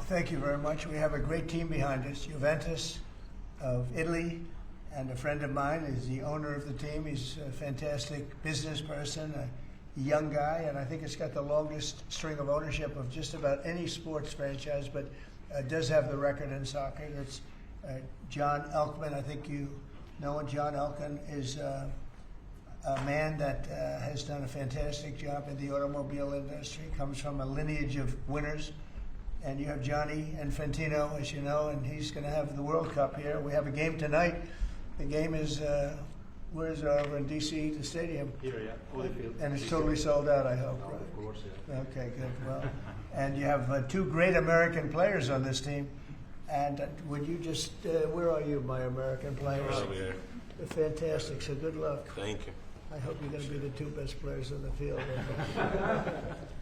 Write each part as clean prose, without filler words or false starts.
Thank you very much. We have a great team behind us. Juventus of Italy, and a friend of mine is the owner of the team. He's a fantastic business person, a young guy, and I think it's got the longest string of ownership of just about any sports franchise, but does have the record in soccer. It's John Elkman. I think you know him. John Elkman is a man that has done a fantastic job in the automobile industry, comes from a lineage of winners. And you have Johnny Infantino, as you know, and he's going to have the World Cup here. We have a game tonight. The game is, where is it, over in D.C., the stadium? Here, yeah. Holyfield. And it's totally sold out, I hope, right? Of course, yeah. Okay, good. Well, and you have two great American players on this team. And would you just, where are you, my American players? Over here. They're fantastic, so good luck. Thank you. I hope you're going to be the two best players on the field.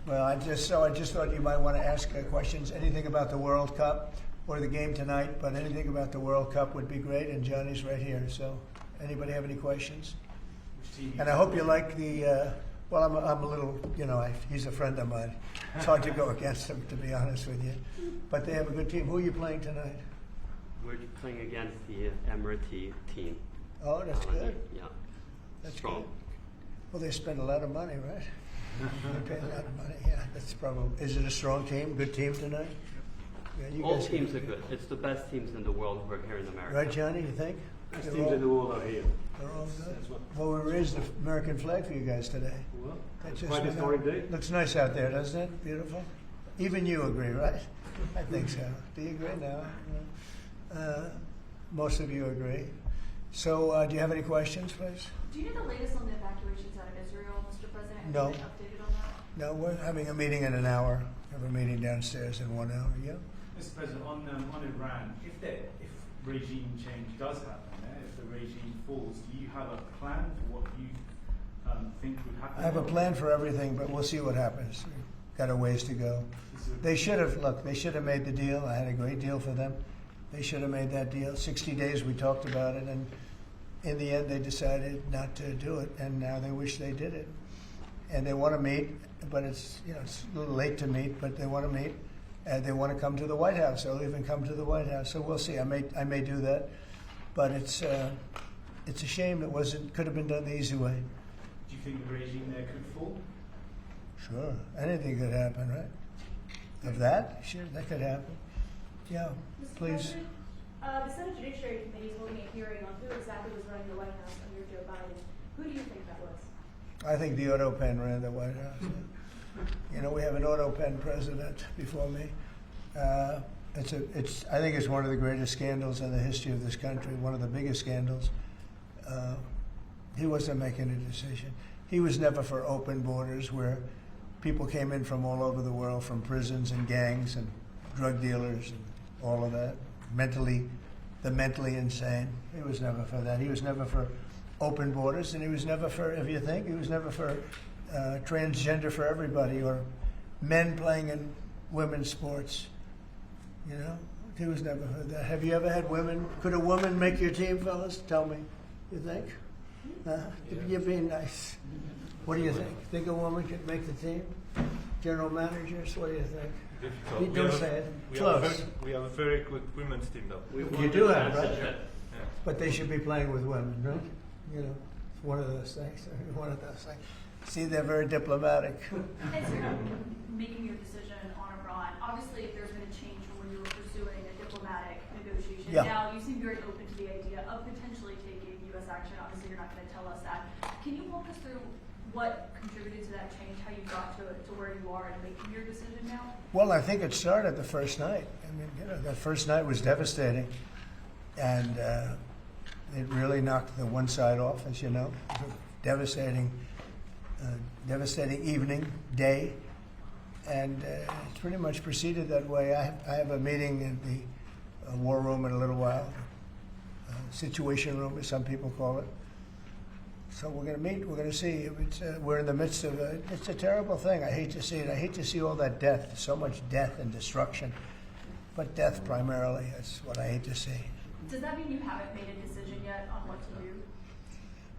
Well, I just thought you might want to ask questions, anything about the World Cup or the game tonight, but anything about the World Cup would be great, and Johnny's right here. So, anybody have any questions? And I hope you like the. Well, I'm a little, he's a friend of mine. It's hard to go against him, to be honest with you. But they have a good team. Who are you playing tonight? We're playing against the Emirati team. Oh, that's good. Yeah. That's strong. Good. Well, they spend a lot of money, right? They pay a lot of money. Yeah, that's probably. Is it a strong team? Good team tonight? Yeah, all teams are good. It's the best teams in the world who are here in America. Right, Johnny? You think? Best teams in the world are here. They're all good. Well, we raised the American flag for you guys today. Well, That's quite a historic day. Looks nice out there, doesn't it? Beautiful. Even you agree, right? I think so. Do you agree now? Most of you agree. So, do you have any questions, please? Do you know the latest on the evacuations out of Israel, Mr. President? No. Have you been updated on that? No, we're having a meeting in an hour. We have a meeting downstairs in 1 hour. Yeah. Mr. President, on Iran, if regime change does happen, if the regime falls, do you have a plan for what you think would happen? I have a plan for everything, but we'll see what happens. Got a ways to go. They should have made the deal. I had a great deal for them. They should have made that deal. 60 days we talked about it, and in the end they decided not to do it, and now they wish they did it. And they want to meet, but it's a little late to meet, but they want to meet, and they want to come to the White House. They'll even come to the White House. So we'll see. I may do that, but it's a shame it could have been done the easy way. Do you think the regime there could fall? Sure, anything could happen, right? Of that, sure, that could happen. Yeah, Mr. please. President, the Senate Judiciary Committee is holding a hearing on who exactly was running the White House under Joe Biden. Who do you think that was? I think the auto pen ran the White House. We have an auto pen president before me. I think it's one of the greatest scandals in the history of this country, one of the biggest scandals. He wasn't making a decision. He was never for open borders where people came in from all over the world, from prisons and gangs and drug dealers and all of that, the mentally insane. He was never for that. He was never for open borders, and he was never for, if you think, he was never for transgender for everybody, or men playing in women's sports. He was never for that. Have you ever had women? Could a woman make your team, fellas? Tell me. You think? You're being nice. What do you think? Think a woman could make the team? General managers, what do you think? Difficult. Don't say it. We have a very good women's team, though. You do have, right? Yeah. But they should be playing with women, right? It's one of those things. One of those things. See, they're very diplomatic. As you're making your decision on Iran, obviously there's been a change from when you were pursuing a diplomatic negotiation. Yeah. Now you seem very open to the idea of potentially taking U.S. action. Obviously, you're not going to tell us that. Can you walk us through what contributed to that change, how you got to where you are and making your decision now? Well, I think it started the first night. That first night was devastating. And it really knocked the one side off, as you know. It was a devastating evening, day. And it's pretty much proceeded that way. I have a meeting in the war room in a little while. Situation room, as some people call it. So we're going to meet. We're going to see. We're in the midst of it's a terrible thing. I hate to see it. I hate to see all that death, so much death and destruction. But death primarily. That's what I hate to see. Does that mean you haven't made a decision yet on what to do?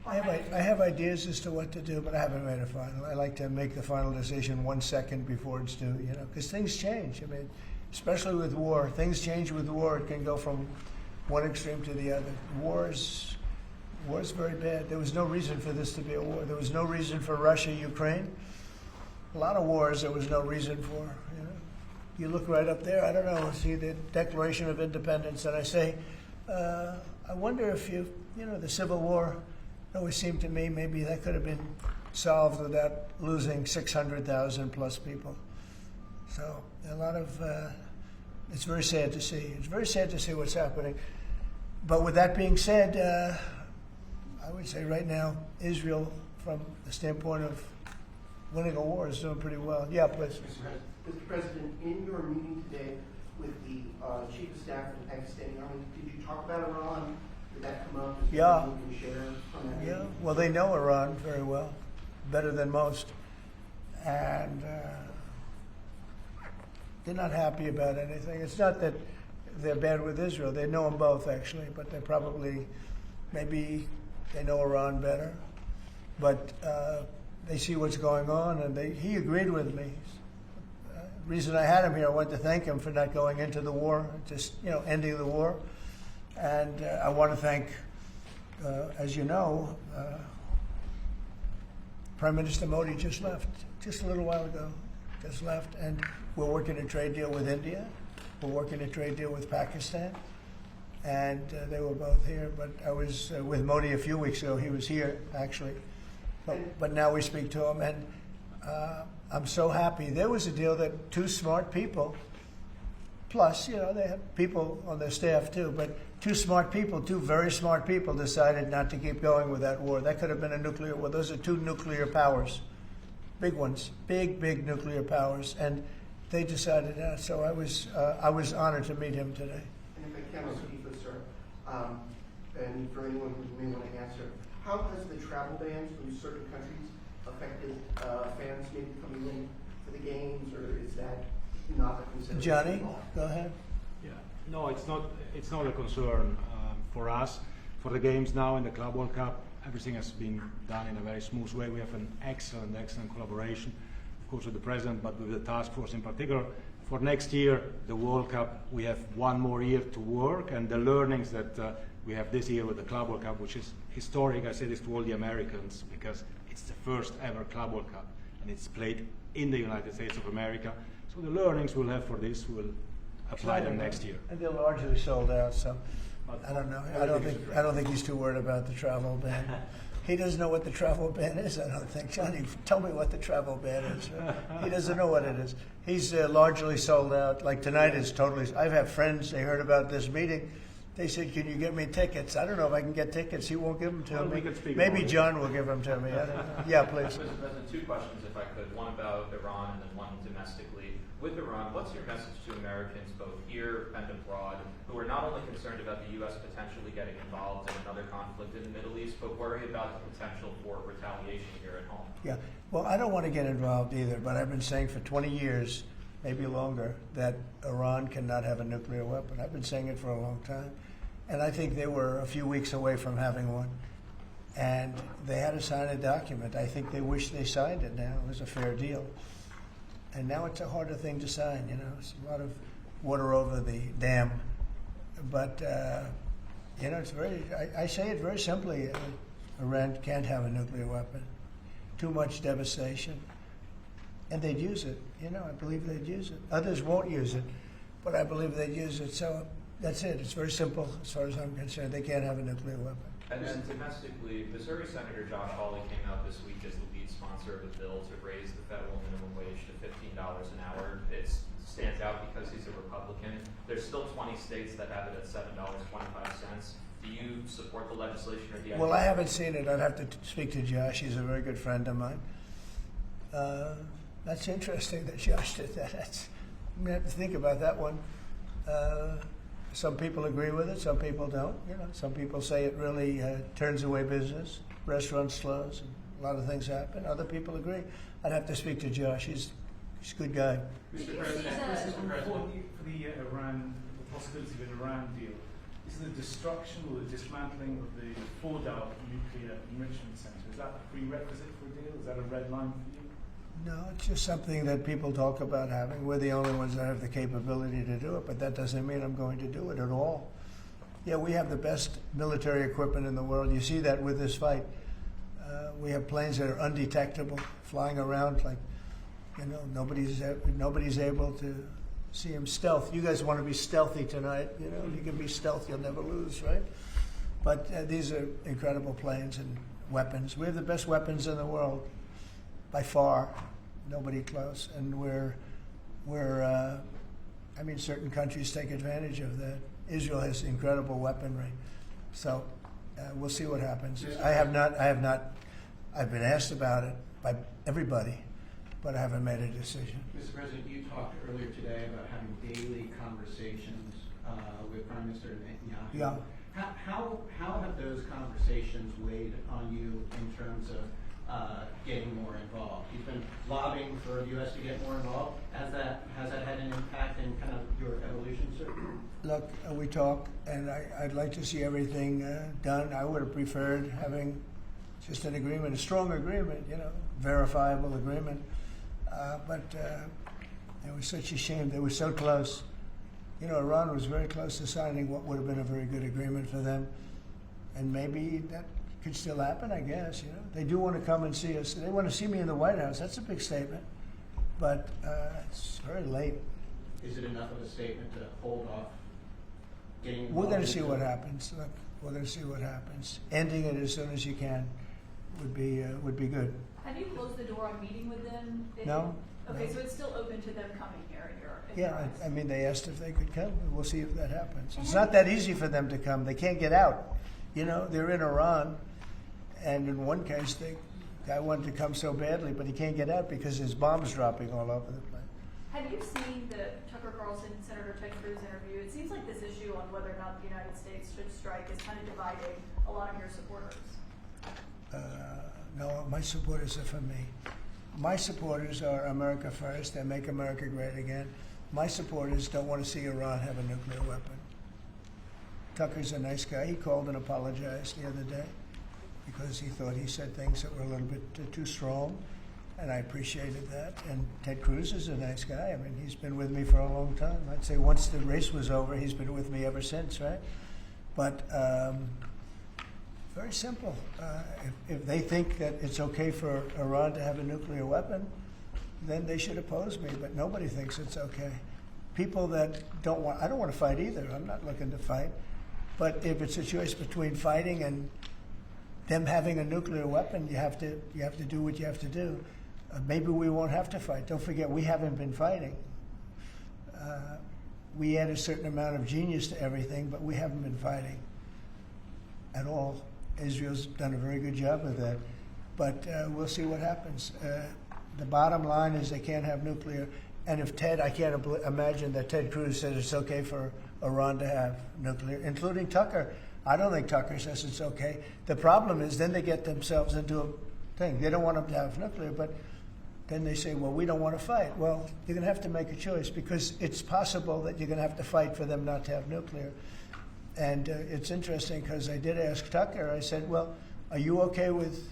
I have ideas as to what to do, but I haven't made a final. I like to make the final decision 1 second before it's due, because things change. especially with war. Things change with war. It can go from one extreme to the other. War's very bad. There was no reason for this to be a war. There was no reason for Russia, Ukraine. A lot of wars there was no reason for. You know, you look right up there. I don't know. See the Declaration of Independence, and I say, I wonder if the Civil War. It always seemed to me maybe that could have been solved without losing 600,000 plus people. So a lot of. It's very sad to see. It's very sad to see what's happening. But with that being said, I would say right now, Israel, from the standpoint of winning a war, is doing pretty well. Yeah, please. Mr. President, in your meeting today with the Chief of Staff of the Pakistani Army, did you talk about Iran? Did that come up? Yeah. You can share from that Yeah, meeting? well, they know Iran very well, better than most. And they're not happy about anything. It's not that they're bad with Israel. They know them both, actually, but they're probably, maybe they know Iran better. But they see what's going on, and he agreed with me. Reason I had him here, I wanted to thank him for not going into the war, just ending the war. And I want to thank, as you know, Prime Minister Modi just left, just a little while ago, just left, and we're working a trade deal with India. We're working a trade deal with Pakistan, and they were both here. But I was with Modi a few weeks ago. He was here, actually. But now we speak to him, and I'm so happy. There was a deal that two smart people, plus, they have people on their staff too, but two very smart people decided not to keep going with that war. That could have been a nuclear war. Those are two nuclear powers, big ones, big nuclear powers, and they decided that. So I was honored to meet him today. And if I can, Mr. Chief, sir, and for anyone who may want to answer, how has the travel bans from certain countries affected fans maybe coming in for the games, or is that not a consideration? Johnny, go ahead. Yeah, no, it's not a concern for us. For the games now in the Club World Cup, everything has been done in a very smooth way. We have an excellent collaboration, of course, with the president, but with the task force in particular. For next year, the World Cup, we have one more year to work, and the learnings that we have this year with the Club World Cup, which is historic. I say this to all the Americans because it's the first ever Club World Cup, and it's played in the United States of America. So the learnings we'll have for this will apply them next year. And they're largely sold out, so I don't know. I don't think he's too worried about the travel ban. He doesn't know what the travel ban is, I don't think. Johnny, tell me what the travel ban is. He doesn't know what it is. He's largely sold out. Like tonight is totally. I've had friends, they heard about this meeting. They said, can you get me tickets? I don't know if I can get tickets. He won't give them to me. Maybe John will give them to me. I don't know. Yeah, please. Mr. President, two questions, if I could. One about Iran and then one domestically. With Iran, what's your message to Americans, both here and abroad, who are not only concerned about the U.S. potentially getting involved in another conflict in the Middle East, but worry about the potential for retaliation here at home? Yeah. Well, I don't want to get involved either, but I've been saying for 20 years, maybe longer, that Iran cannot have a nuclear weapon. I've been saying it for a long time. And I think they were a few weeks away from having one. And they had to sign a document. I think they wish they signed it now. It was a fair deal. And now it's a harder thing to sign, It's a lot of water over the dam. But, it's very, I say it very simply. Iran can't have a nuclear weapon. Too much devastation. And they'd use it. I believe they'd use it. Others won't use it, but I believe they'd use it. So that's it. It's very simple as far as I'm concerned. They can't have a nuclear weapon. And then domestically, Missouri Senator Josh Hawley came out this week as the lead sponsor of a bill to raise the federal minimum wage to $15 an hour. It stands out because he's a Republican. There's still 20 states that have it at $7.25. Do you support the legislation or the idea? Well, I haven't seen it. I'd have to speak to Josh. He's a very good friend of mine. That's interesting that Josh did that. I'm going to have to think about that one. Some people agree with it, some people don't. Some people say it really turns away business. Restaurants close, and a lot of things happen. Other people agree. I'd have to speak to Josh. He's a good guy. Mr. President, for the Iran, the possibility of an Iran deal, is the destruction or the dismantling of the Fordow nuclear enrichment center, is that a prerequisite for a deal? Is that a red line for you? No, it's just something that people talk about having. We're the only ones that have the capability to do it, but that doesn't mean I'm going to do it at all. Yeah, we have the best military equipment in the world. You see that with this fight. We have planes that are undetectable, flying around like, nobody's able to see them. Stealth. You guys want to be stealthy tonight. You can be stealth, you'll never lose, right? But these are incredible planes and weapons. We have the best weapons in the world, by far. Nobody close. And certain countries take advantage of that. Israel has incredible weaponry. So we'll see what happens. I've been asked about it by everybody, but I haven't made a decision. Mr. President, you talked earlier today about having daily conversations with Prime Minister Netanyahu. Yeah. How have those conversations weighed on you in terms of getting more involved? You've been lobbying for the U.S. to get more involved. Has that had an impact in kind of your evolution, sir? Look, we talk, and I'd like to see everything done. I would have preferred having just an agreement, a strong agreement, verifiable agreement. But it was such a shame. They were so close. Iran was very close to signing what would have been a very good agreement for them. And maybe that could still happen, I guess. They do want to come and see us. They want to see me in the White House. That's a big statement. But it's very late. Is it enough of a statement to hold off getting involved? We're going to see what happens. Look, we're going to see what happens. Ending it as soon as you can would be good. Have you closed the door on meeting with them? No. Okay, No. so it's still open to them coming here in your Yeah, eyes. they asked if they could come. We'll see if that happens. It's not that easy for them to come. They can't get out. They're in Iran, and in one case, the guy wanted to come so badly, but he can't get out because there's bombs dropping all over the place. Have you seen the Tucker Carlson, Senator Ted Cruz interview? It seems like this issue on whether or not the United States should strike is kind of dividing a lot of your supporters. No, my supporters are for me. My supporters are America first and make America great again. My supporters don't want to see Iran have a nuclear weapon. Tucker's a nice guy. He called and apologized the other day because he thought he said things that were a little bit too strong, and I appreciated that. And Ted Cruz is a nice guy. He's been with me for a long time. I'd say once the race was over, he's been with me ever since, right? But very simple. If they think that it's okay for Iran to have a nuclear weapon, then they should oppose me. But nobody thinks it's okay. People that I don't want to fight either. I'm not looking to fight. But if it's a choice between fighting and them having a nuclear weapon, you have to do what you have to do. Maybe we won't have to fight. Don't forget, we haven't been fighting. We add a certain amount of genius to everything, but we haven't been fighting at all. Israel's done a very good job of that. But we'll see what happens. The bottom line is they can't have nuclear. And if I can't imagine that Ted Cruz said it's okay for Iran to have nuclear, including Tucker. I don't think Tucker says it's okay. The problem is then they get themselves into a thing. They don't want them to have nuclear, but then they say, well, we don't want to fight. Well, you're going to have to make a choice because it's possible that you're going to have to fight for them not to have nuclear. And it's interesting because I did ask Tucker, I said, well, are you okay with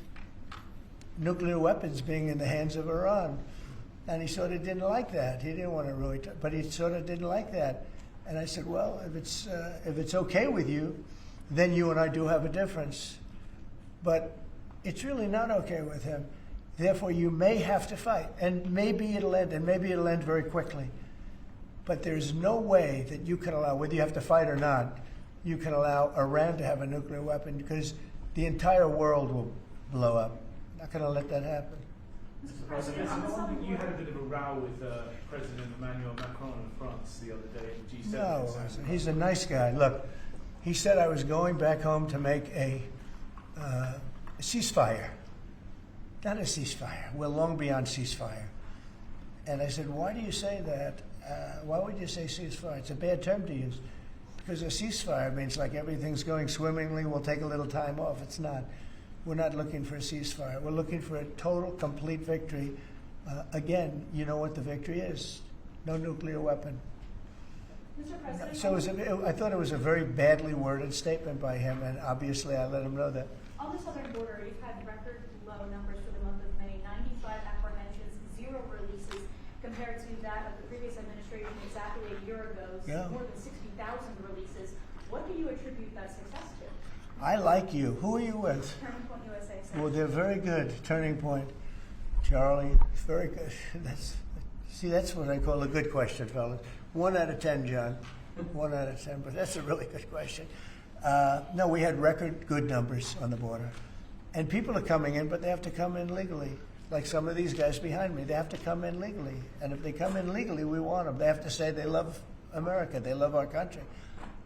nuclear weapons being in the hands of Iran? And he sort of didn't like that. He didn't want to really, but he sort of didn't like that. And I said, well, if it's okay with you, then you and I do have a difference. But it's really not okay with him. Therefore, you may have to fight. And maybe it'll end, and maybe it'll end very quickly. But there's no way that you can allow, whether you have to fight or not, you can allow Iran to have a nuclear weapon because the entire world will blow up. Not going to let that happen. Mr. President, you had a bit of a row with President Emmanuel Macron of France the other day at G7. No, he's a nice guy. Look, he said I was going back home to make a ceasefire. Not a ceasefire. We're long beyond ceasefire. And I said, why do you say that? Why would you say ceasefire? It's a bad term to use. Because a ceasefire means like everything's going swimmingly, we'll take a little time off. It's not. We're not looking for a ceasefire. We're looking for a total, complete victory. Again, you know what the victory is. No nuclear weapon. Mr. President, So I thought it was a very badly worded statement by him, and obviously I let him know that. on the southern border, you've had record low numbers for the month of May, 95 apprehensions, 0 compared to that of the previous administration exactly a year ago, Yeah. more than 60,000 releases. What do you attribute that success to? I like you. Who are you with? Turning Point USA. Center. Well, they're very good. Turning Point. Charlie, very good. That's what I call a good question, fellas. 1 out of 10, John. 1 out of 10, but that's a really good question. No, we had record good numbers on the border. And people are coming in, but they have to come in legally. Like some of these guys behind me, they have to come in legally. And if they come in legally, we want them. They have to say they love America, they love our country.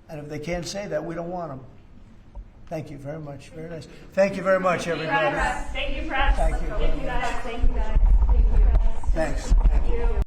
And if they can't say that, we don't want them. Thank you very much. Very nice. Thank you very much, everybody. Thank you, press. Thank you. Thank you, guys. Thank you, guys. Thank you, press. Thanks. Thank you.